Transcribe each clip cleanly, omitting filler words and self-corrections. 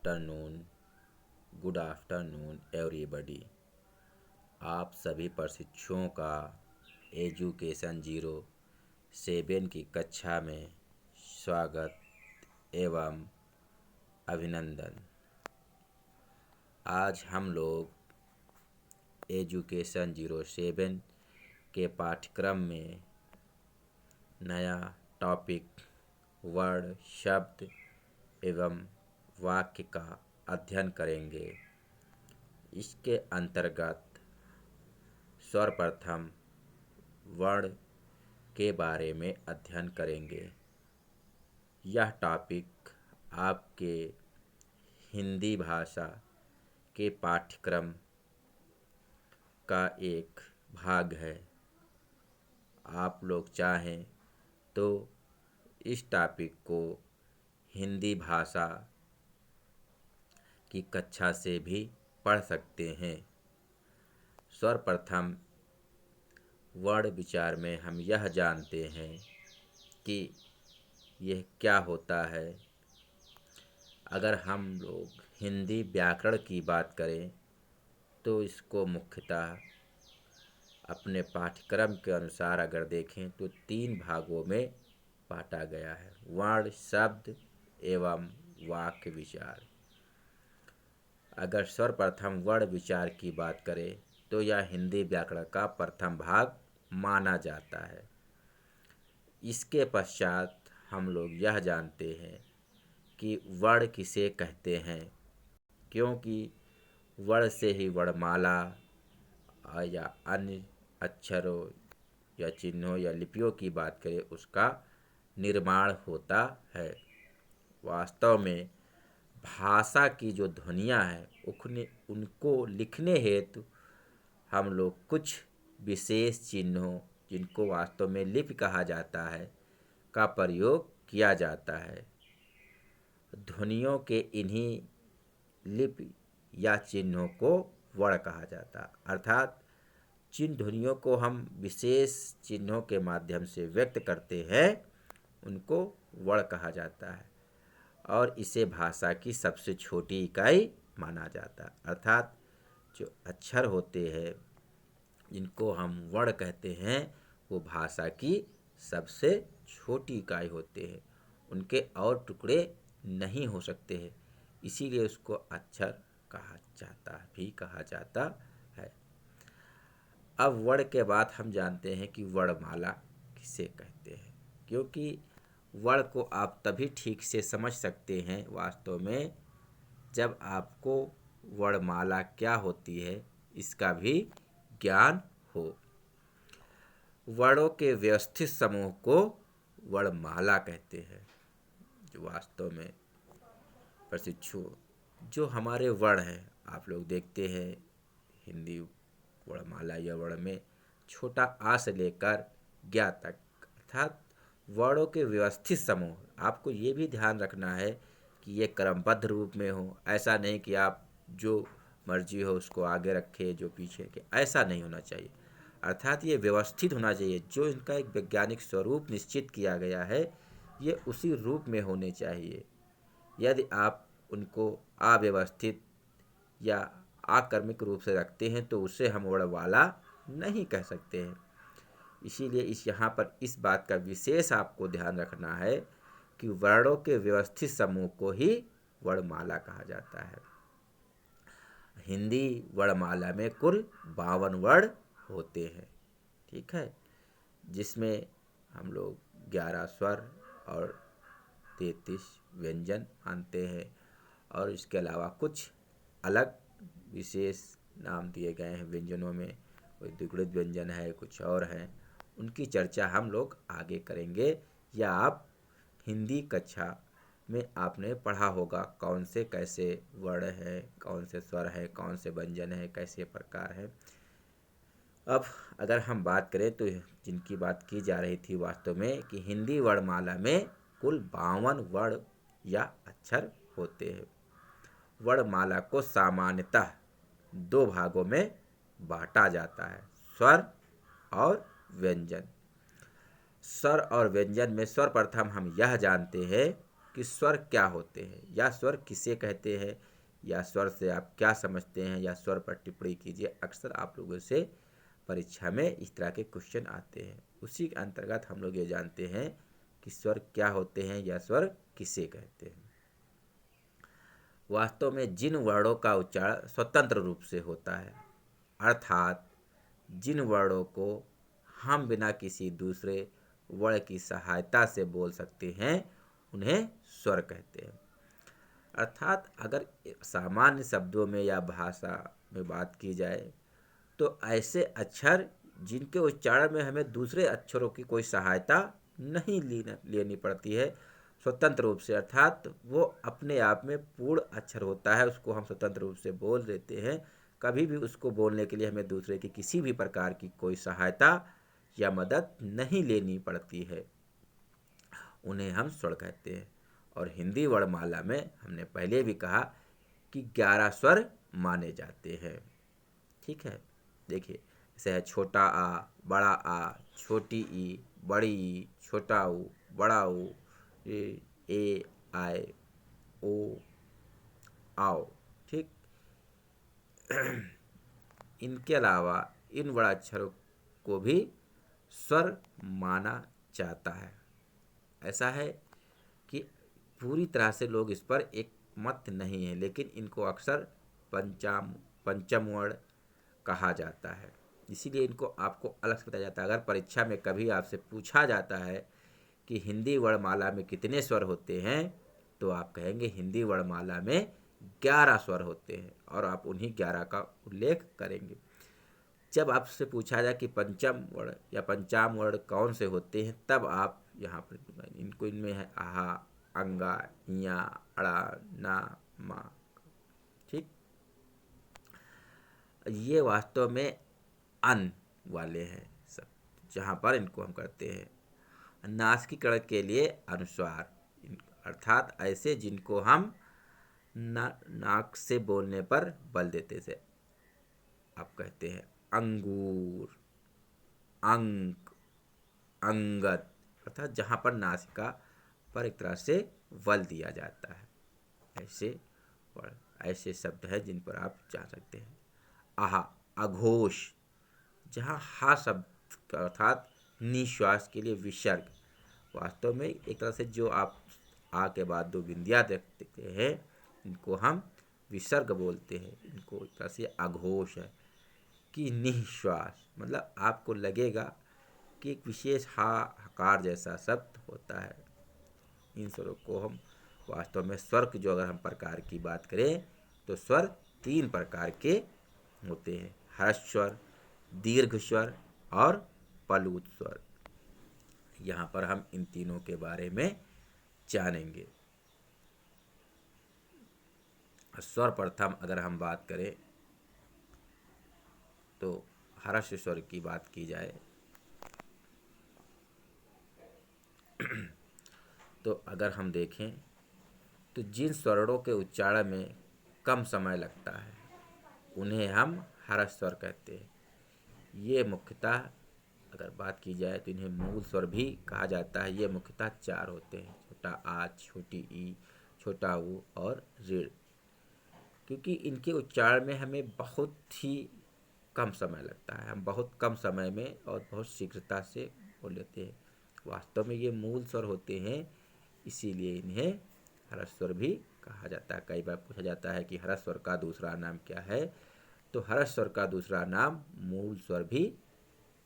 Good afternoon everybody. आप सभी प्रशिक्षुओं का एजुकेशन 07 की कक्षा में स्वागत एवं अभिनंदन। आज हम लोग एजुकेशन 07 के पाठ्यक्रम में नया टॉपिक वर्ड, शब्द एवं वाक्य का अध्ययन करेंगे। इसके अंतर्गत सर्वप्रथम वर्ण के बारे में अध्ययन करेंगे। यह टॉपिक आपके हिंदी भाषा के पाठ्यक्रम का एक भाग है। आप लोग चाहें तो इस टॉपिक को हिंदी भाषा की कक्षा से भी पढ़ सकते हैं। सर्वप्रथम वर्ण विचार में हम यह जानते हैं कि यह क्या होता है। अगर हम लोग हिंदी व्याकरण की बात करें तो इसको मुख्यतः अपने पाठ्यक्रम के अनुसार अगर देखें तो 3 भागों में बांटा गया है: वर्ण, शब्द एवं वाक्य विचार। अगर सर्वप्रथम वर्ण विचार की बात करें तो यह हिंदी व्याकरण का प्रथम भाग माना जाता है। इसके पश्चात हम लोग यह जानते हैं कि वर्ण किसे कहते हैं, क्योंकि वर्ण से ही वर्णमाला या अन्य अक्षरों या चिन्हों या लिपियों की बात करें उसका निर्माण होता है। वास्तव में भाषा की जो ध्वनियाँ हैं उनको लिखने हेतु हम लोग कुछ विशेष चिन्हों, जिनको वास्तव में लिपि कहा जाता है, का प्रयोग किया जाता है। ध्वनियों के इन्हीं लिपि या चिन्हों को वर्ण कहा जाता है। अर्थात जिन ध्वनियों को हम विशेष चिन्हों के माध्यम से व्यक्त करते हैं उनको वर्ण कहा जाता है और इसे भाषा की सबसे छोटी इकाई माना जाता है। अर्थात जो अक्षर होते हैं जिनको हम वर्ण कहते हैं वो भाषा की सबसे छोटी इकाई होते हैं, उनके और टुकड़े नहीं हो सकते हैं, इसीलिए उसको अक्षर कहा जाता है। अब वर्ण के बाद हम जानते हैं कि वर्णमाला किसे कहते हैं, क्योंकि वर्ण को आप तभी ठीक से समझ सकते हैं वास्तव में जब आपको वर्णमाला क्या होती है इसका भी ज्ञान हो। वर्णों के व्यवस्थित समूह को वर्णमाला कहते हैं। जो वास्तव में प्रशिक्षु जो हमारे वर्ण हैं, आप लोग देखते हैं हिंदी वर्णमाला या वर्ण में छोटा आ से लेकर ज्ञा तक, अर्थात वर्णों के व्यवस्थित समूह। आपको ये भी ध्यान रखना है कि ये क्रमबद्ध रूप में हो। ऐसा नहीं कि आप जो मर्जी हो उसको आगे रखे, जो पीछे के, ऐसा नहीं होना चाहिए। अर्थात ये व्यवस्थित होना चाहिए। जो इनका एक वैज्ञानिक स्वरूप निश्चित किया गया है ये उसी रूप में होने चाहिए। यदि आप उनको अव्यवस्थित या आक्रमिक रूप से रखते हैं तो उसे हम वर्णमाला नहीं कह सकते हैं। इसीलिए यहाँ पर इस बात का विशेष आपको ध्यान रखना है कि वर्णों के व्यवस्थित समूह को ही वर्णमाला कहा जाता है। हिंदी वर्णमाला में कुल 52 वर्ण होते हैं, ठीक है, जिसमें हम लोग 11 स्वर और 33 व्यंजन मानते हैं और इसके अलावा कुछ अलग विशेष नाम दिए गए हैं व्यंजनों में। कोई द्विगुणित व्यंजन है, कुछ और हैं, उनकी चर्चा हम लोग आगे करेंगे। या आप हिंदी कक्षा में आपने पढ़ा होगा कौन से कैसे वर्ण हैं, कौन से स्वर हैं, कौन से व्यंजन हैं, कैसे प्रकार हैं। अब अगर हम बात करें तो जिनकी बात की जा रही थी वास्तव में कि हिंदी वर्णमाला में कुल 52 वर्ण या अक्षर होते हैं। वर्णमाला को सामान्यतः 2 भागों में बांटा जाता है: स्वर और व्यंजन। स्वर और व्यंजन में सर्वप्रथम हम यह जानते हैं कि स्वर क्या होते हैं या स्वर किसे कहते हैं या स्वर से आप क्या समझते हैं या स्वर पर टिप्पणी कीजिए। अक्सर आप लोगों से परीक्षा में इस तरह के क्वेश्चन आते हैं। उसी के अंतर्गत हम लोग ये जानते हैं कि स्वर क्या होते हैं या स्वर किसे कहते हैं। वास्तव में जिन वर्णों का उच्चारण स्वतंत्र रूप से होता है, अर्थात जिन वर्णों को हम बिना किसी दूसरे वर्ण की सहायता से बोल सकते हैं, उन्हें स्वर कहते हैं। अर्थात अगर सामान्य शब्दों में या भाषा में बात की जाए तो ऐसे अक्षर जिनके उच्चारण में हमें दूसरे अक्षरों की कोई सहायता नहीं लेनी पड़ती है स्वतंत्र रूप से, अर्थात वो अपने आप में पूर्ण अक्षर होता है, उसको हम स्वतंत्र रूप से बोल देते हैं। कभी भी उसको बोलने के लिए हमें दूसरे की किसी भी प्रकार की कोई सहायता या मदद नहीं लेनी पड़ती है, उन्हें हम स्वर कहते हैं। और हिंदी वर्णमाला में हमने पहले भी कहा कि 11 स्वर माने जाते हैं। ठीक है, देखिए जैसे है छोटा आ, बड़ा आ, छोटी ई, बड़ी ई, छोटा ऊ, बड़ा ऊ, ए आए ओ आओ। ठीक, इनके अलावा इन बड़ा अक्षरों को भी स्वर माना जाता है। ऐसा है कि पूरी तरह से लोग इस पर एक मत नहीं है, लेकिन इनको अक्सर पंचम वर्ण कहा जाता है, इसीलिए इनको आपको अलग से बताया जाता है। अगर परीक्षा में कभी आपसे पूछा जाता है कि हिंदी वर्णमाला में कितने स्वर होते हैं, तो आप कहेंगे हिंदी वर्णमाला में 11 स्वर होते हैं और आप उन्हीं 11 का उल्लेख करेंगे। जब आपसे पूछा जाए कि पंचम वर्ण या पंचाम वर्ण कौन से होते हैं, तब आप यहाँ पर इनमें है आहा, अंगा, इया, अड़ा, ना, मा। ठीक, ये वास्तव में अन वाले हैं सब, जहाँ पर इनको हम करते हैं नासिकीकरण के लिए अनुस्वार, अर्थात ऐसे जिनको हम नाक से बोलने पर बल देते से आप कहते हैं अंगूर, अंक, अंगद, अर्थात जहाँ पर नासिका पर एक तरह से बल दिया जाता है, ऐसे शब्द हैं जिन पर आप जान सकते हैं। आहा, अघोष, जहाँ हा शब्द अर्थात निश्वास के लिए विसर्ग, वास्तव में एक तरह से जो आप आ के बाद दो बिंदियाँ देखते हैं, इनको हम विसर्ग बोलते हैं। इनको एक तरह से अघोष है कि निश्वास, मतलब आपको लगेगा कि एक विशेष हकार जैसा शब्द होता है। इन स्वरों को हम वास्तव में स्वर की जो अगर हम प्रकार की बात करें तो स्वर 3 प्रकार के होते हैं, ह्रस्वर, दीर्घ स्वर और प्लुत स्वर। यहाँ पर हम इन तीनों के बारे में जानेंगे। सर्वप्रथम अगर हम बात करें तो ह्रस्व स्वर की बात की जाए तो अगर हम देखें तो जिन स्वर्णों के उच्चारण में कम समय लगता है उन्हें हम ह्रस्व स्वर कहते हैं। ये मुख्यतः अगर बात की जाए तो इन्हें मूल स्वर भी कहा जाता है। ये मुख्यतः 4 होते हैं, छोटा आ, छोटी ई, छोटा ऊ और ऋण। क्योंकि इनके उच्चारण में हमें बहुत ही कम समय लगता है, हम बहुत कम समय में और बहुत शीघ्रता से बोल लेते हैं। वास्तव में ये मूल स्वर होते हैं, इसीलिए इन्हें ह्रस्व स्वर भी कहा जाता है। कई बार पूछा जाता है कि ह्रस्व स्वर का दूसरा नाम क्या है, तो ह्रस्व स्वर का दूसरा नाम मूल स्वर भी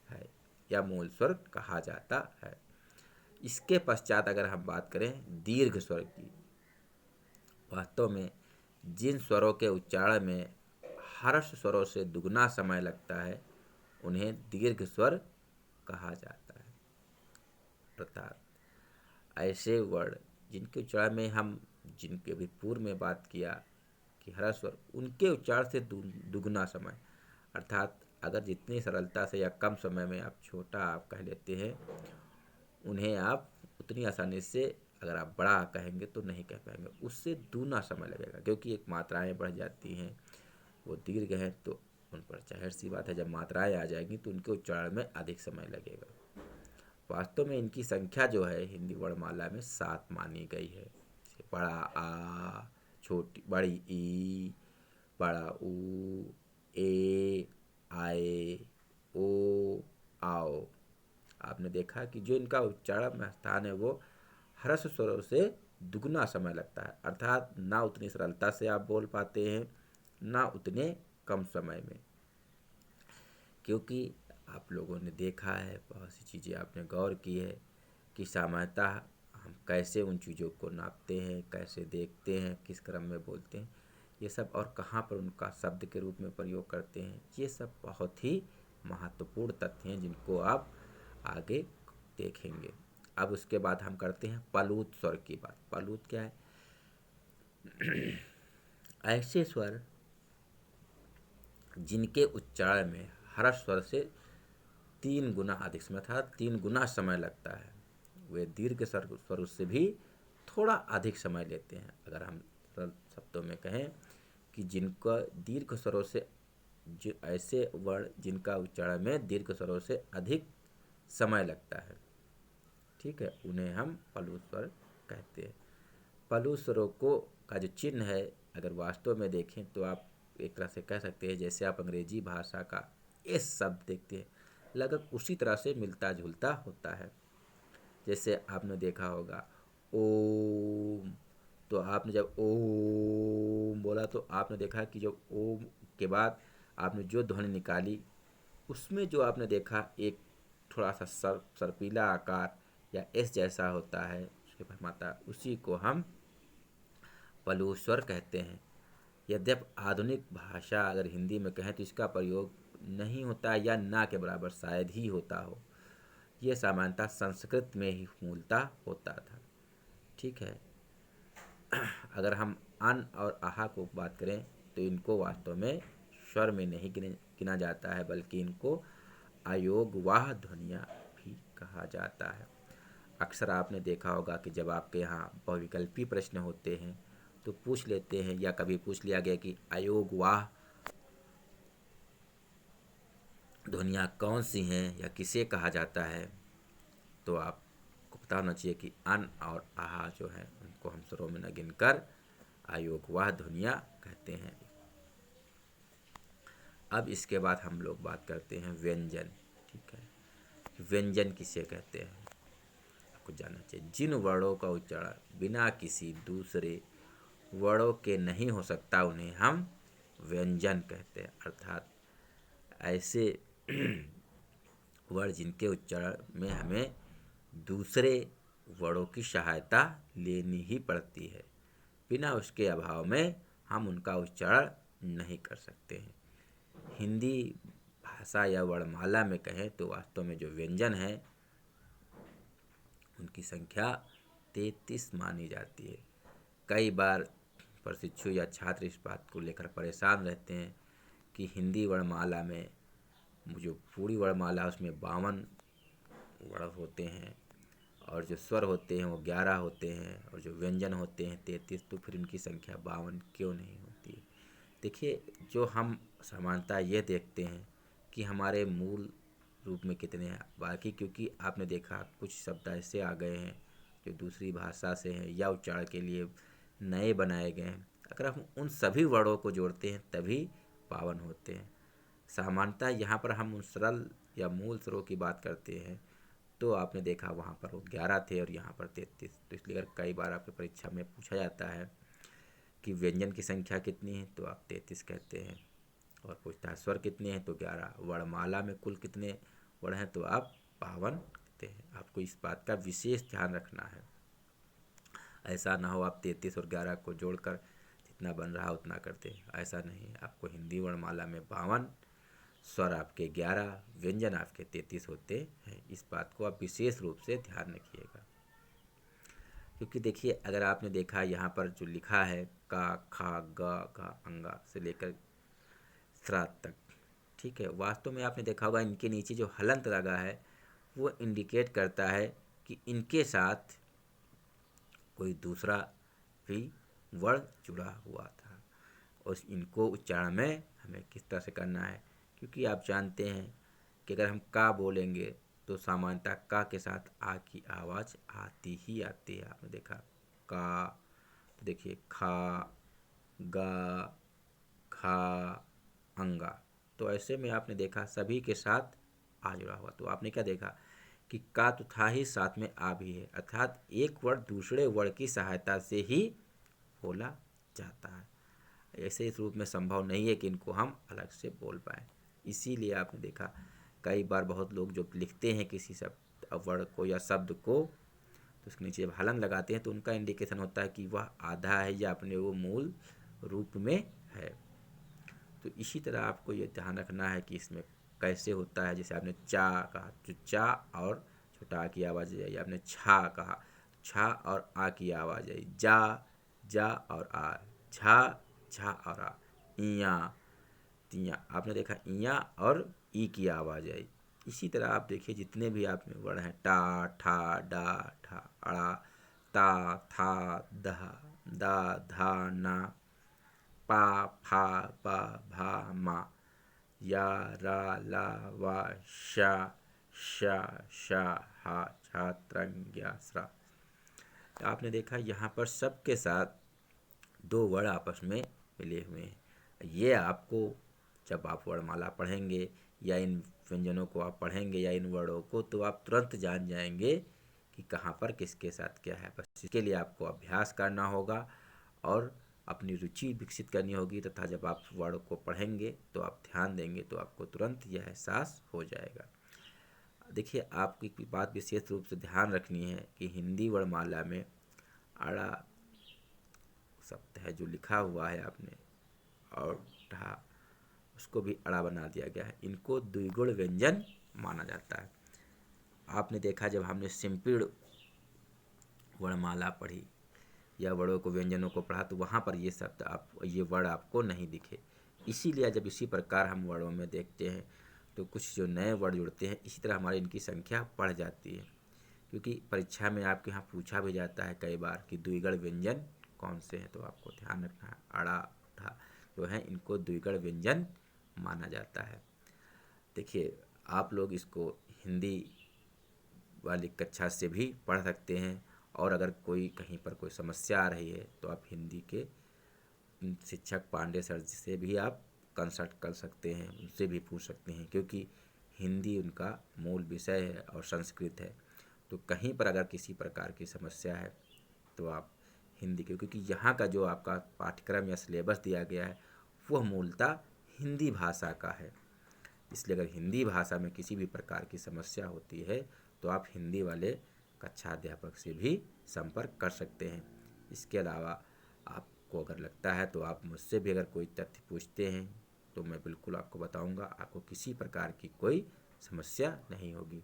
है या मूल स्वर कहा जाता है। इसके पश्चात अगर हम बात करें दीर्घ स्वर की, वास्तव में जिन स्वरों के उच्चारण में ह्रस्व स्वरों से दुगना समय लगता है उन्हें दीर्घ स्वर कहा जाता है। अर्थात ऐसे वर्ण जिनके उच्चारण में हम जिनके अभी पूर्व में बात किया कि ह्रस्व स्वर, उनके उच्चारण से दुगना समय, अर्थात अगर जितनी सरलता से या कम समय में आप छोटा आप कह लेते हैं, उन्हें आप उतनी आसानी से अगर आप बड़ा कहेंगे तो नहीं कह पाएंगे, उससे दूना समय लगेगा। क्योंकि एक मात्राएं बढ़ जाती हैं, वो दीर्घ हैं तो उन पर जाहिर सी बात है जब मात्राएं आ जाएंगी तो उनके उच्चारण में अधिक समय लगेगा। वास्तव में इनकी संख्या जो है हिंदी वर्णमाला में 7 मानी गई है। जैसे बड़ा आ, छोटी बड़ी ई, बड़ा ऊ, ए, आए, ओ, आओ। आपने देखा कि जो इनका उच्चारण में स्थान है वो ह्रस्व स्वरों से दुगना समय लगता है, अर्थात ना उतनी सरलता से आप बोल पाते हैं ना उतने कम समय में। क्योंकि आप लोगों ने देखा है, बहुत सी चीज़ें आपने गौर की है कि सामान्यतः हम कैसे उन चीज़ों को नापते हैं, कैसे देखते हैं, किस क्रम में बोलते हैं, ये सब और कहाँ पर उनका शब्द के रूप में प्रयोग करते हैं, ये सब बहुत ही महत्वपूर्ण तथ्य हैं जिनको आप आगे देखेंगे। अब उसके बाद हम करते हैं पलूत स्वर की बात। पलूत क्या है? ऐसे स्वर जिनके उच्चारण में ह्रस्व स्वर से 3 गुना अधिक समय था, 3 गुना समय लगता है, वे दीर्घ स्वर से भी थोड़ा अधिक समय लेते हैं। अगर हम सरल शब्दों में कहें कि जिनका दीर्घ स्वरों से, जो ऐसे वर्ण जिनका उच्चारण में दीर्घ स्वरों से अधिक समय लगता है, ठीक है, उन्हें हम पलू स्वर कहते हैं। पलू स्वरों को का जो चिन्ह है, अगर वास्तव में देखें तो आप एक तरह से कह सकते हैं जैसे आप अंग्रेजी भाषा का एस शब्द देखते हैं, लगभग उसी तरह से मिलता जुलता होता है। जैसे आपने देखा होगा ओम, तो आपने जब ओम बोला तो आपने देखा कि जब ओम के बाद आपने जो ध्वनि निकाली उसमें जो आपने देखा एक थोड़ा सा सर्पीला आकार या एस जैसा होता है उसके माता, उसी को हम पलूस्वर कहते हैं। यद्यप आधुनिक भाषा अगर हिंदी में कहें तो इसका प्रयोग नहीं होता या ना के बराबर शायद ही होता हो। ये सामान्यतः संस्कृत में ही मूलतः होता था, ठीक है। अगर हम अन और आहा को बात करें तो इनको वास्तव में स्वर में नहीं गिना जाता है, बल्कि इनको अयोगवाह ध्वनियाँ भी कहा जाता है। अक्सर आपने देखा होगा कि जब आपके यहाँ बहुविकल्पी प्रश्न होते हैं तो पूछ लेते हैं या कभी पूछ लिया गया कि अयोगवाह ध्वनियाँ कौन सी हैं या किसे कहा जाता है, तो आपको पता होना चाहिए कि अन और आहा जो है उनको हम स्वरों में न गिनकर अयोगवाह ध्वनियाँ कहते हैं। अब इसके बाद हम लोग बात करते हैं व्यंजन, ठीक है। व्यंजन किसे कहते हैं आपको जानना चाहिए। जिन वर्णों का उच्चारण बिना किसी दूसरे वर्णों के नहीं हो सकता उन्हें हम व्यंजन कहते हैं, अर्थात ऐसे वर्ण जिनके उच्चारण में हमें दूसरे वर्णों की सहायता लेनी ही पड़ती है, बिना उसके अभाव में हम उनका उच्चारण नहीं कर सकते हैं। हिंदी भाषा या वर्णमाला में कहें तो वास्तव में जो व्यंजन है उनकी संख्या 33 मानी जाती है। कई बार प्रशिक्षु या छात्र इस बात को लेकर परेशान रहते हैं कि हिंदी वर्णमाला में जो पूरी वर्णमाला उसमें 52 वर्ण होते हैं और जो स्वर होते हैं वो 11 होते हैं और जो व्यंजन होते हैं 33, तो फिर उनकी संख्या 52 क्यों नहीं होती? देखिए, जो हम समानता ये देखते हैं कि हमारे मूल रूप में कितने हैं, बाकी क्योंकि आपने देखा कुछ शब्द ऐसे आ गए हैं जो दूसरी भाषा से हैं या उच्चारण के लिए नए बनाए गए हैं, अगर हम उन सभी वर्णों को जोड़ते हैं तभी 52 होते हैं। सामान्यतः यहाँ पर हम उन सरल या मूल स्वरों की बात करते हैं तो आपने देखा वहाँ पर वो 11 थे और यहाँ पर 33। तो इसलिए अगर कई बार आपकी परीक्षा में पूछा जाता है कि व्यंजन की संख्या कितनी है तो आप 33 कहते हैं, और पूछता है स्वर कितने हैं तो 11, वर्णमाला में कुल कितने वर्ण हैं तो आप 52 कहते हैं। आपको इस बात का विशेष ध्यान रखना है, ऐसा ना हो आप 33 और 11 को जोड़कर जितना बन रहा उतना करते हैं, ऐसा नहीं। आपको हिंदी वर्णमाला में 52, स्वर आपके 11, व्यंजन आपके 33 होते हैं। इस बात को आप विशेष रूप से ध्यान रखिएगा, क्योंकि देखिए अगर आपने देखा यहाँ पर जो लिखा है का, खा, ग, घा, अंगा से लेकर श्राद्ध तक, ठीक है, वास्तव में आपने देखा होगा इनके नीचे जो हलंत लगा है वो इंडिकेट करता है कि इनके साथ कोई दूसरा भी वर्ण जुड़ा हुआ था, और इनको उच्चारण में हमें किस तरह से करना है, क्योंकि आप जानते हैं कि अगर हम का बोलेंगे तो सामान्यतः का के साथ आ की आवाज़ आती ही आती है। आपने देखा का, देखिए खा, गा, खा, अंगा। तो ऐसे में आपने देखा सभी के साथ आ जुड़ा हुआ। तो आपने क्या देखा कि का तो था ही, साथ में आ भी है, अर्थात एक वर्ड दूसरे वर्ड की सहायता से ही बोला जाता है। ऐसे इस रूप में संभव नहीं है कि इनको हम अलग से बोल पाएँ। इसीलिए आपने देखा कई बार बहुत लोग जो लिखते हैं किसी शब्द वर्ड को या शब्द को, तो उसके नीचे जब हलन लगाते हैं तो उनका इंडिकेशन होता है कि वह आधा है या अपने वो मूल रूप में है। तो इसी तरह आपको ये ध्यान रखना है कि इसमें कैसे होता है। जैसे आपने चा कहा, तो चा और छोटा आ की आवाज़ आई। आपने छा कहा, छा और आ की आवाज़ आई। जा, जा और आ, झा, झा और आ। इया, तिया, आपने देखा इया और ई की आवाज़ आई। इसी तरह आप देखिए जितने भी आप में वर्ड हैं, टा, ठा, डा, ठा, अड़ा, ता, था, दहा, दा, धा, ना, पा, फा, पा, भा, मा, या, रा, ला, वा, शा, शा, शा, हा, छा, त्रंग, या, स्रा। तो आपने देखा यहाँ पर सबके साथ दो वर्ड आपस में मिले हुए हैं। ये आपको जब आप वर्णमाला पढ़ेंगे या इन व्यंजनों को आप पढ़ेंगे या इन वर्डों को, तो आप तुरंत जान जाएंगे कि कहाँ पर किसके साथ क्या है। बस इसके लिए आपको अभ्यास करना होगा और अपनी रुचि विकसित करनी होगी, तथा जब आप वर्ड को पढ़ेंगे तो आप ध्यान देंगे तो आपको तुरंत यह एहसास हो जाएगा। देखिए आपकी एक बात विशेष रूप से ध्यान रखनी है कि हिंदी वर्णमाला में अड़ा शब्द है जो लिखा हुआ है आपने, और ढा, उसको भी अड़ा बना दिया गया है। इनको द्विगुण व्यंजन माना जाता है। आपने देखा जब हमने सिंपीड़ वर्णमाला पढ़ी या वर्णों को व्यंजनों को पढ़ा, तो वहाँ पर ये शब्द ये वर्ड आपको नहीं दिखे। इसीलिए जब इसी प्रकार हम वर्णों में देखते हैं तो कुछ जो नए वर्ड जुड़ते हैं, इसी तरह हमारी इनकी संख्या बढ़ जाती है। क्योंकि परीक्षा में आपके यहाँ पूछा भी जाता है कई बार कि द्विगुण व्यंजन कौन से हैं, तो आपको ध्यान रखना है अड़ा, ढा जो है इनको द्विगुण व्यंजन माना जाता है। देखिए आप लोग इसको हिंदी वाली कक्षा से भी पढ़ सकते हैं, और अगर कोई कहीं पर कोई समस्या आ रही है तो आप हिंदी के शिक्षक पांडे सर से भी आप कंसल्ट कर सकते हैं, उनसे भी पूछ सकते हैं, क्योंकि हिंदी उनका मूल विषय है और संस्कृत है। तो कहीं पर अगर किसी प्रकार की समस्या है तो आप हिंदी के, क्योंकि यहाँ का जो आपका पाठ्यक्रम या सिलेबस दिया गया है वह मूलतः हिंदी भाषा का है। इसलिए अगर हिंदी भाषा में किसी भी प्रकार की समस्या होती है तो आप हिंदी वाले कक्षा अध्यापक से भी संपर्क कर सकते हैं। इसके अलावा आपको अगर लगता है तो आप मुझसे भी अगर कोई तथ्य पूछते हैं तो मैं बिल्कुल आपको बताऊंगा, आपको किसी प्रकार की कोई समस्या नहीं होगी।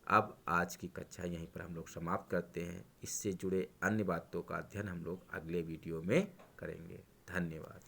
अब आज की कक्षा यहीं पर हम लोग समाप्त करते हैं। इससे जुड़े अन्य बातों का अध्ययन हम लोग अगले वीडियो में करेंगे। धन्यवाद।